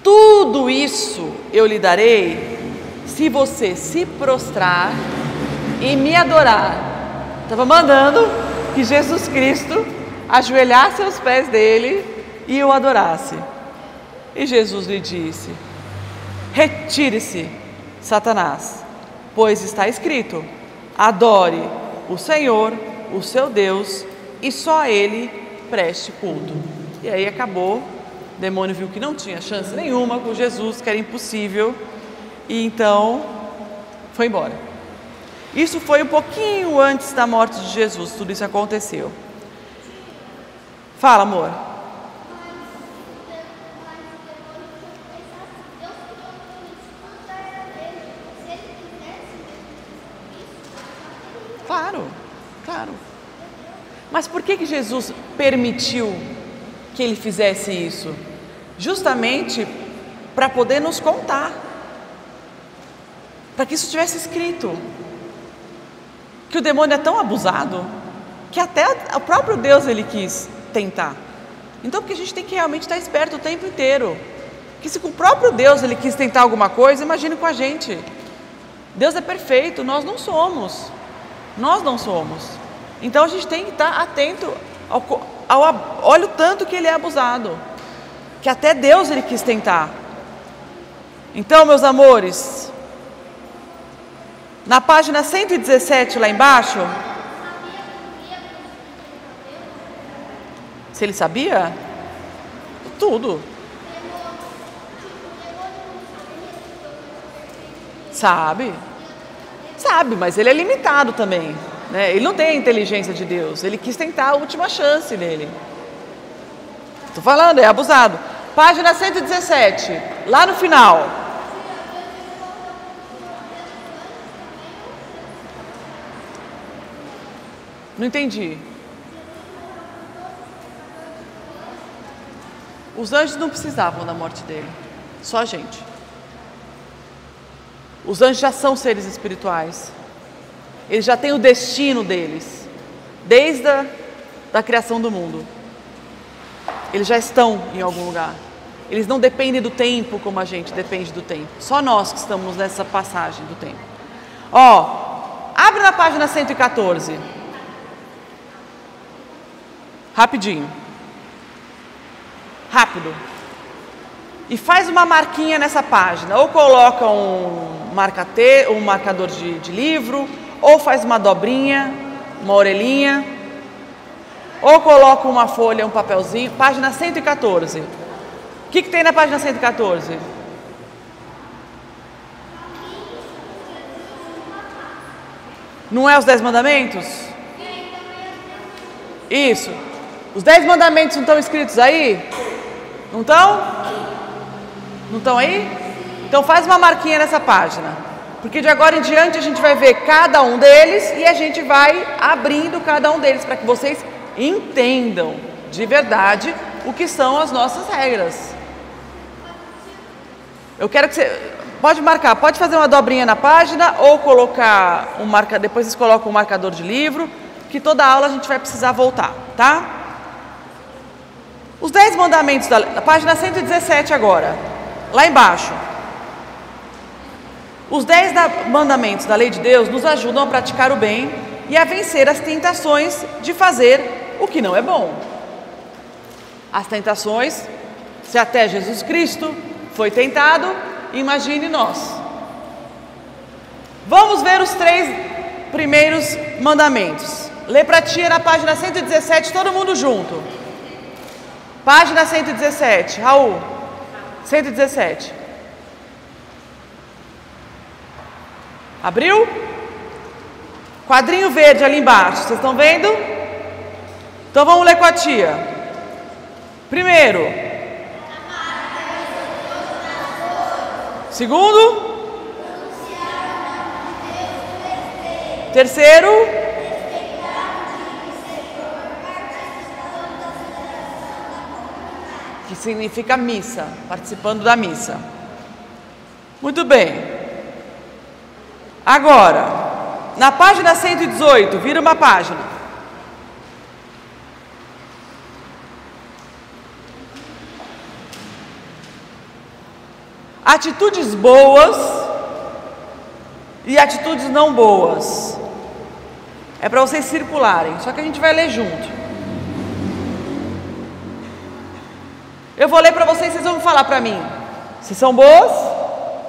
S1: tudo isso eu lhe darei se você se prostrar e me adorar. Estava mandando que Jesus Cristo ajoelhasse aos pés dele e o adorasse. E Jesus lhe disse: retire-se, Satanás, pois está escrito, adore o Senhor, o seu Deus, e só a Ele preste culto. E aí acabou, o demônio viu que não tinha chance nenhuma com Jesus, que era impossível, e então foi embora. Isso foi um pouquinho antes da morte de Jesus, tudo isso aconteceu. Fala, amor. Claro. Mas por que Jesus permitiu que ele fizesse isso? Justamente para poder nos contar, para que isso estivesse escrito, que o demônio é tão abusado que até o próprio Deus ele quis tentar. Então, porque a gente tem que realmente estar esperto o tempo inteiro, que se com o próprio Deus ele quis tentar alguma coisa, imagine com a gente. Deus é perfeito, nós não somos. Então a gente tem que estar atento olha o tanto que ele é abusado, que até Deus ele quis tentar. Então, meus amores, na página 117 lá embaixo, se ele sabia? Tudo. Sabe, mas ele é limitado também, né? Ele não tem a inteligência de Deus, ele quis tentar a última chance dele. Estou falando, é abusado. Página 117, lá no final. Não entendi. Os anjos não precisavam da morte dele, só a gente. Os anjos já são seres espirituais. Eles já têm o destino deles, desde a criação do mundo. Eles já estão em algum lugar. Eles não dependem do tempo como a gente depende do tempo. Só nós que estamos nessa passagem do tempo. Abre na página 114. Rapidinho. Rápido. E faz uma marquinha nessa página. Ou coloca um marcador de livro, ou faz uma dobrinha, uma orelhinha, ou coloca uma folha, um papelzinho. Página 114. O que tem na página 114? Não é os 10 mandamentos? Isso. Os 10 mandamentos não estão escritos aí? Não estão? Não estão aí? Então faz uma marquinha nessa página. Porque de agora em diante a gente vai ver cada um deles e a gente vai abrindo cada um deles para que vocês entendam de verdade o que são as nossas regras. Eu quero que você... Pode marcar, pode fazer uma dobrinha na página ou colocar depois vocês colocam um marcador de livro, que toda aula a gente vai precisar voltar, tá? Os 10 mandamentos da página 117 agora, lá embaixo. Os 10 mandamentos da lei de Deus nos ajudam a praticar o bem e a vencer as tentações de fazer o que não é bom. As tentações, se até Jesus Cristo foi tentado, imagine nós. Vamos ver os 3 primeiros mandamentos. Lê pra tia na página 117, todo mundo junto. Página 117, Raul. 117. Abriu? Quadrinho verde ali embaixo, vocês estão vendo? Então vamos ler com a tia. Primeiro. Segundo. Terceiro. Que significa missa, participando da missa. Muito bem. Agora, na página 118, vira uma página. Atitudes boas e atitudes não boas. É para vocês circularem, só que a gente vai ler junto. Eu vou ler para vocês, vocês vão falar para mim se são boas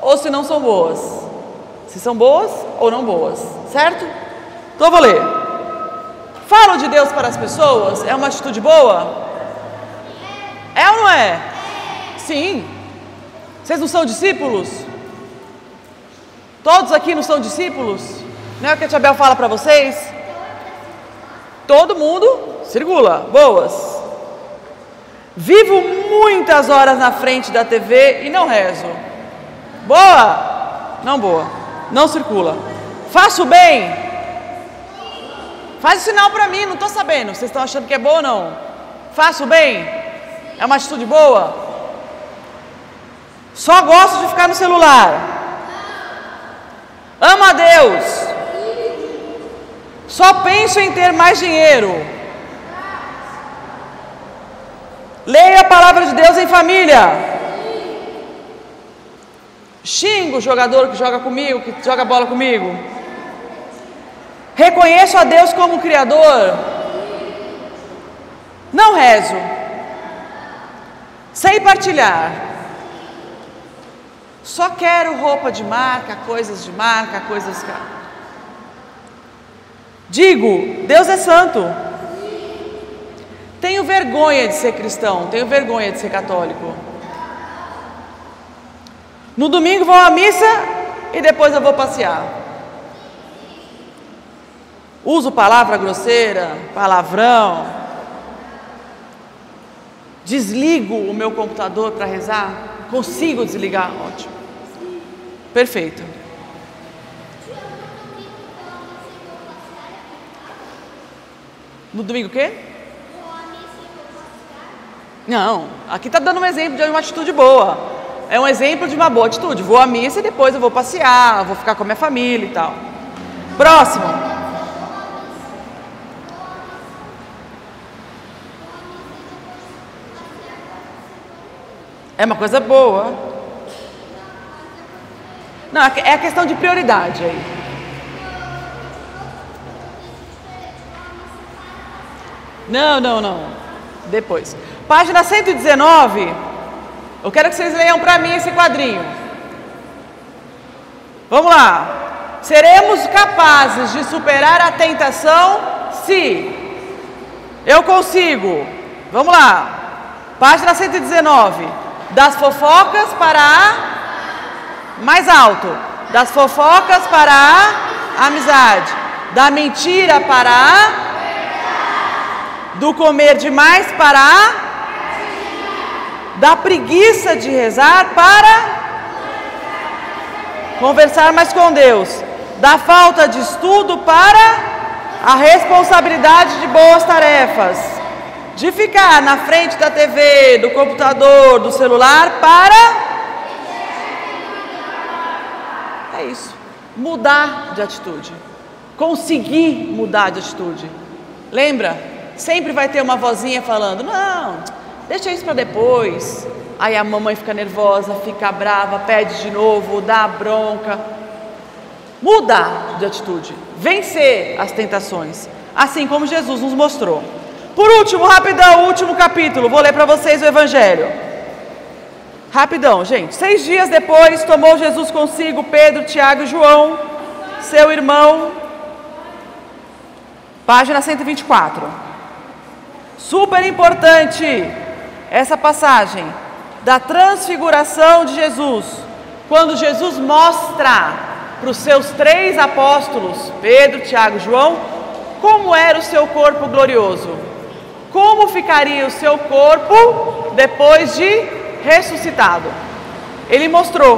S1: ou se não são boas. Se são boas ou não boas, certo? Então eu vou ler. falo de Deus para as pessoas, é uma atitude boa? É ou não é? Sim. Vocês não são discípulos? Todos aqui não são discípulos? Não é o que a tia Bel fala para vocês? Todo mundo circula, boas. Vivo muitas horas na frente da TV e não rezo. Boa? Não boa. Não circula. Faço bem? Faz o sinal para mim, não estou sabendo. Vocês estão achando que é boa ou não? Faço bem? É uma atitude boa? Só gosto de ficar no celular. Ama a Deus. Só penso em ter mais dinheiro. Leio a palavra de Deus em família. Xingo o jogador que joga comigo, que joga bola comigo. Reconheço a Deus como Criador. Não rezo. Sem partilhar. Só quero roupa de marca, coisas de marca, coisas... Digo, Deus é santo. Tenho vergonha de ser cristão, tenho vergonha de ser católico. No domingo vou à missa e depois eu vou passear. Uso palavra grosseira, palavrão. Desligo o meu computador para rezar? Consigo desligar? Ótimo. Perfeito. No domingo o quê? Não, aqui está dando um exemplo de uma atitude boa. É um exemplo de uma boa atitude. Vou à missa e depois eu vou passear, vou ficar com a minha família e tal. Próximo. É uma coisa boa. Não, é a questão de prioridade aí. Não. Depois. Página 119. Eu quero que vocês leiam para mim esse quadrinho. Vamos lá. Seremos capazes de superar a tentação se eu consigo. Vamos lá. Página 119. Das fofocas para a... Mais alto. Das fofocas para a amizade. Da mentira para a... Do comer demais para a... Da preguiça de rezar para... Conversar mais com Deus. Da falta de estudo para... A responsabilidade de boas tarefas. De ficar na frente da TV, do computador, do celular para... É isso. Mudar de atitude. Conseguir mudar de atitude. Lembra? Sempre vai ter uma vozinha falando, não, deixa isso para depois. Aí a mamãe fica nervosa, fica brava, pede de novo, dá bronca. Mudar de atitude. Vencer as tentações. Assim como Jesus nos mostrou. Por último, rapidão, o último capítulo. Vou ler para vocês o Evangelho. Rapidão, gente. 6 dias depois, tomou Jesus consigo Pedro, Tiago e João, seu irmão. Página 124. Super importante essa passagem da transfiguração de Jesus. Quando Jesus mostra para os seus 3 apóstolos, Pedro, Tiago e João, como era o seu corpo glorioso. Como ficaria o seu corpo depois de ressuscitado? Ele mostrou,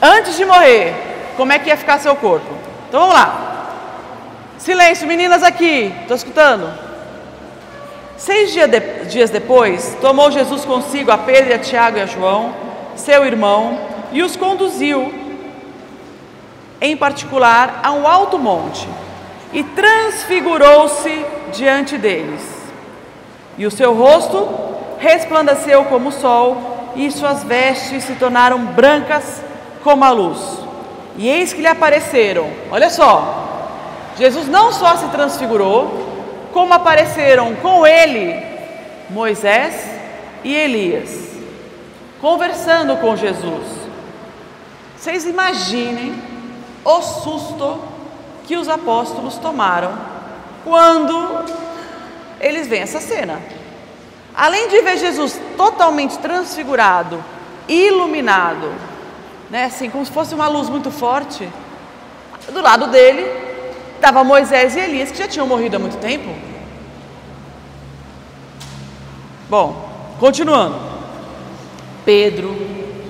S1: antes de morrer, como é que ia ficar seu corpo. Então vamos lá. Silêncio, meninas aqui, estou escutando? 6 dias depois, tomou Jesus consigo a Pedro, a Tiago e a João, seu irmão, e os conduziu, em particular, a um alto monte, e transfigurou-se diante deles. E o seu rosto resplandeceu como o sol, e suas vestes se tornaram brancas como a luz. E eis que lhe apareceram, olha só, Jesus não só se transfigurou, como apareceram com ele Moisés e Elias, conversando com Jesus. Vocês imaginem o susto que os apóstolos tomaram quando eles veem essa cena. Além de ver Jesus totalmente transfigurado, iluminado, né, assim, como se fosse uma luz muito forte, do lado dele estava Moisés e Elias, que já tinham morrido há muito tempo. Bom, continuando. Pedro,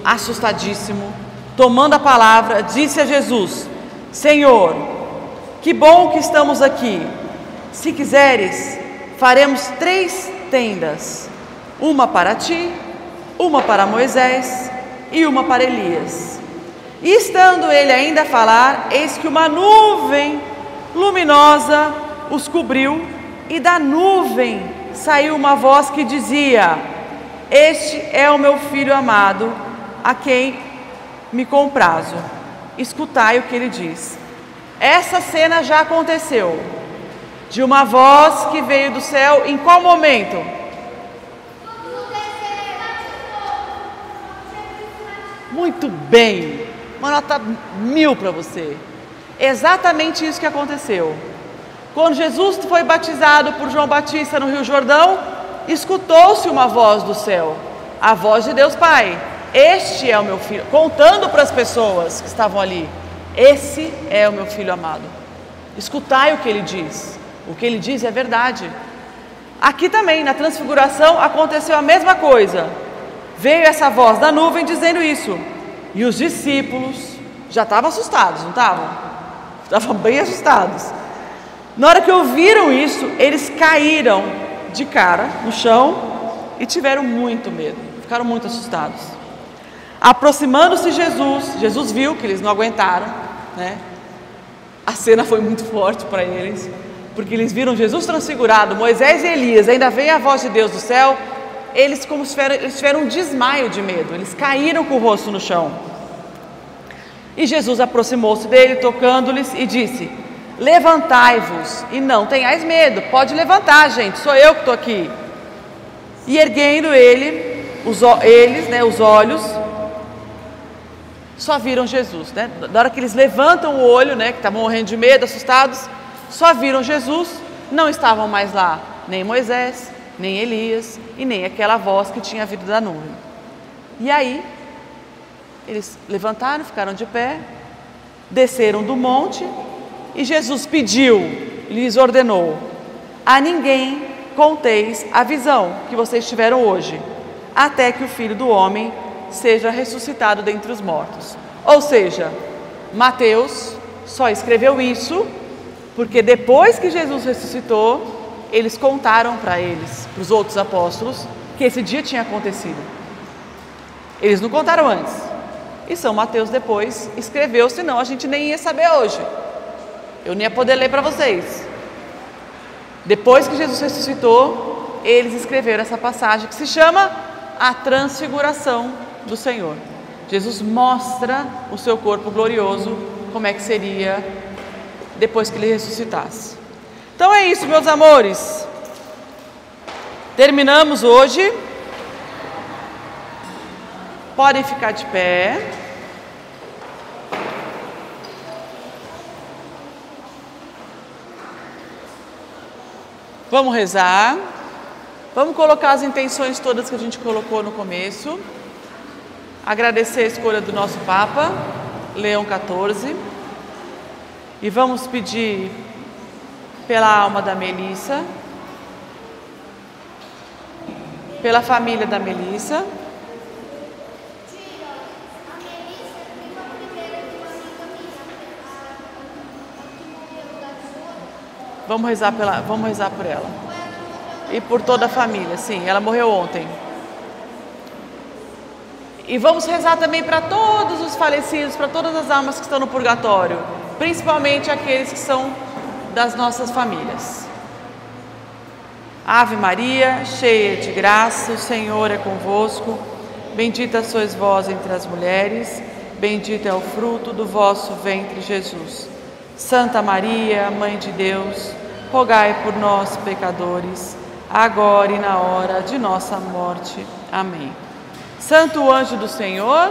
S1: assustadíssimo, tomando a palavra, disse a Jesus: Senhor, que bom que estamos aqui. Se quiseres, faremos 3 tendas, uma para ti, uma para Moisés e uma para Elias. E estando ele ainda a falar, eis que uma nuvem luminosa os cobriu, e da nuvem saiu uma voz que dizia: Este é o meu filho amado, a quem me comprazo. Escutai o que ele diz. Essa cena já aconteceu, de uma voz que veio do céu em qual momento? Muito bem, uma nota 1000 para você. Exatamente isso que aconteceu. Quando Jesus foi batizado por João Batista no Rio Jordão, escutou-se uma voz do céu, a voz de Deus Pai: Este é o meu filho, contando para as pessoas que estavam ali: Esse é o meu filho amado. Escutai o que ele diz. O que ele diz é verdade. Aqui também, na transfiguração, aconteceu a mesma coisa. Veio essa voz da nuvem dizendo isso. E os discípulos já estavam assustados, não estavam? Estavam bem assustados. Na hora que ouviram isso, eles caíram de cara no chão e tiveram muito medo. Ficaram muito assustados. Aproximando-se Jesus viu que eles não aguentaram, né? A cena foi muito forte para eles, porque eles viram Jesus transfigurado, Moisés e Elias, ainda veio a voz de Deus do céu. Eles tiveram um desmaio de medo, eles caíram com o rosto no chão. E Jesus aproximou-se dele, tocando-lhes, e disse: Levantai-vos e não tenhais medo. Pode levantar, gente, sou eu que estou aqui. E erguendo os olhos, só viram Jesus, né? Na hora que eles levantam o olho, né, que estavam morrendo de medo, assustados, só viram Jesus. Não estavam mais lá nem Moisés, nem Elias e nem aquela voz que tinha vindo da nuvem. E aí eles levantaram, ficaram de pé, desceram do monte, e Jesus lhes ordenou: A ninguém conteis a visão que vocês tiveram hoje, até que o Filho do Homem seja ressuscitado dentre os mortos. Ou seja, Mateus só escreveu isso porque depois que Jesus ressuscitou, eles contaram para os outros apóstolos, que esse dia tinha acontecido. Eles não contaram antes. E São Mateus depois escreveu, senão a gente nem ia saber hoje. Eu nem ia poder ler para vocês. Depois que Jesus ressuscitou, eles escreveram essa passagem que se chama a Transfiguração do Senhor. Jesus mostra o seu corpo glorioso, como é que seria depois que ele ressuscitasse. Então é isso, meus amores. Terminamos hoje. Podem ficar de pé. Vamos rezar. Vamos colocar as intenções todas que a gente colocou no começo. Agradecer a escolha do nosso Papa, Leão XIV. E vamos pedir pela alma da Melissa, pela família da Melissa. Vamos rezar por ela. E por toda a família, sim, ela morreu ontem. E vamos rezar também para todos os falecidos, para todas as almas que estão no purgatório, principalmente aqueles que são das nossas famílias. Ave Maria, cheia de graça, o Senhor é convosco. Bendita sois vós entre as mulheres, bendito é o fruto do vosso ventre, Jesus. Santa Maria, Mãe de Deus, rogai por nós, pecadores, agora e na hora de nossa morte. Amém. Santo anjo do Senhor,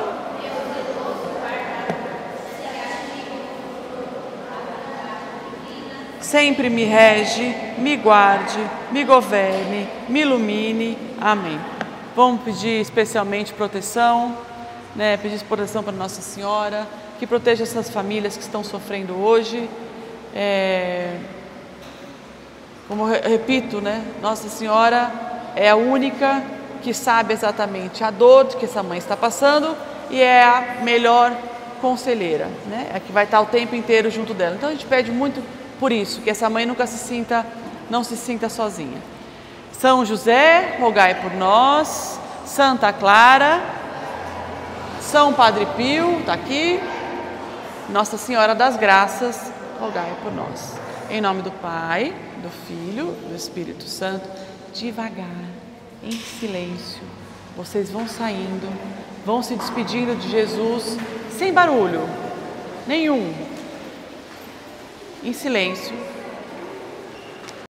S1: sempre me rege, me guarde, me governe, me ilumine. Amém. Vamos pedir especialmente proteção, né? Pedir proteção para Nossa Senhora, que proteja essas famílias que estão sofrendo hoje. Como eu repito, né? Nossa Senhora é a única que sabe exatamente a dor que essa mãe está passando e é a melhor conselheira, né? É a que vai estar o tempo inteiro junto dela. Então a gente pede muito por isso, que essa mãe não se sinta sozinha. São José, rogai por nós. Santa Clara, São Padre Pio, está aqui. Nossa Senhora das Graças, rogai por nós. Em nome do Pai, do Filho, do Espírito Santo, devagar, em silêncio, vocês vão saindo, vão se despedindo de Jesus, sem barulho nenhum, em silêncio.